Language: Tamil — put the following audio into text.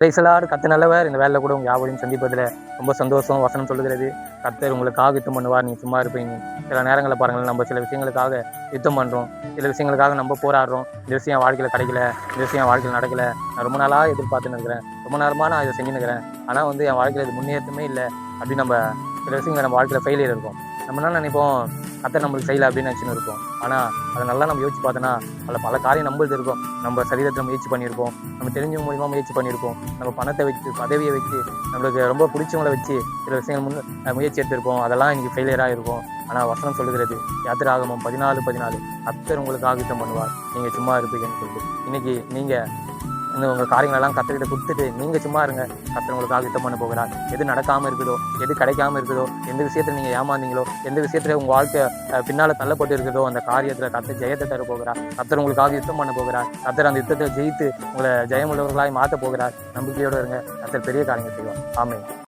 பிரைசலார் கர்த்தர் நல்லவர். இந்த வேலையில் கூட உங்கள் யாவரையும் சந்திப்பதில் ரொம்ப சந்தோஷம். வசனம் சொல்லுகிறது, கர்த்தர் உங்களுக்காக யுத்தம் பண்ணுவார், நீங்கள் சும்மா இருப்பீங்க. சில நேரங்களில் பாருங்கள், நம்ம சில விஷயங்களுக்காக யுத்தம் பண்ணுறோம், சில விஷயங்களுக்காக நம்ம போராடுறோம். இந்த விஷயம் என் வாழ்க்கையில் கிடைக்கல, இந்த விஷயம் என் வாழ்க்கையில் நடக்கலை, நான் ரொம்ப நாளாக எதிர்பார்த்துன்னு இருக்கிறேன், ரொம்ப நேரமாக நான் இதை செஞ்சுன்னு இருக்கிறேன், ஆனால் என் வாழ்க்கையில் இது முன்னேற்றமே இல்லை அப்படின்னு நம்ம சில விஷயங்கள் நம்ம வாழ்க்கையில் ஃபெயிலியர் இருக்கும். நம்ம என்ன நினைப்போம், கர்த்தர் நம்மளுக்கு செய்யலை அப்படின்னு நினச்சின்னு இருப்போம். ஆனால் அதை நல்லா நம்ம யோசிச்சு பார்த்தோன்னா பல காரியம் நம்மளுது இருக்கும். நம்ம சரீரத்தில் முயற்சி பண்ணியிருப்போம், நம்ம தெரிஞ்சவங்க மூலிமா முயற்சி பண்ணியிருப்போம், நம்ம பணத்தை வச்சு பதவியை வச்சு நம்மளுக்கு ரொம்ப பிடிச்சவங்களை வச்சு சில விஷயங்கள் முயற்சி எடுத்திருப்போம். அதெல்லாம் இன்றைக்கி ஃபெயிலியராக இருக்கும். ஆனால் வசனம் சொல்லுகிறது, யாத்திராகமம் 14:14, கர்த்தர் உங்களுக்கு ஆயத்தம் பண்ணுவார், நீங்கள் சும்மா இருப்பீங்கன்னு சொல்லிட்டு. இன்றைக்கி நீங்கள் உங்கள் காரியங்களெல்லாம் கர்த்தர்கிட்ட கொடுத்துட்டு நீங்கள் சும்மா இருங்க. கர்த்தர் உங்களுக்கு ஆயத்தம் பண்ண போகிறார். எது நடக்காமல் இருக்குதோ, எது கிடைக்காமல் இருக்குதோ, எந்த விஷயத்தில் நீங்கள் ஏமாந்தீங்களோ, எந்த விஷயத்தில் உங்கள் வாழ்க்கை பின்னால் தள்ளப்பட்டு இருக்குதோ, அந்த காரியத்தில் கர்த்தர் ஜெயத்தை தர போகிறார். கர்த்தர் உங்களுக்காக யுத்தம் பண்ண போகிறார். கர்த்தர் அந்த யுத்தத்தை ஜெயித்து உங்களை ஜெயமுள்ளவர்களாய் மாற்ற போகிறார். நம்பிக்கையோடு இருங்க. கர்த்தர் பெரிய காரியங்கள் செய்வார். ஆமென்.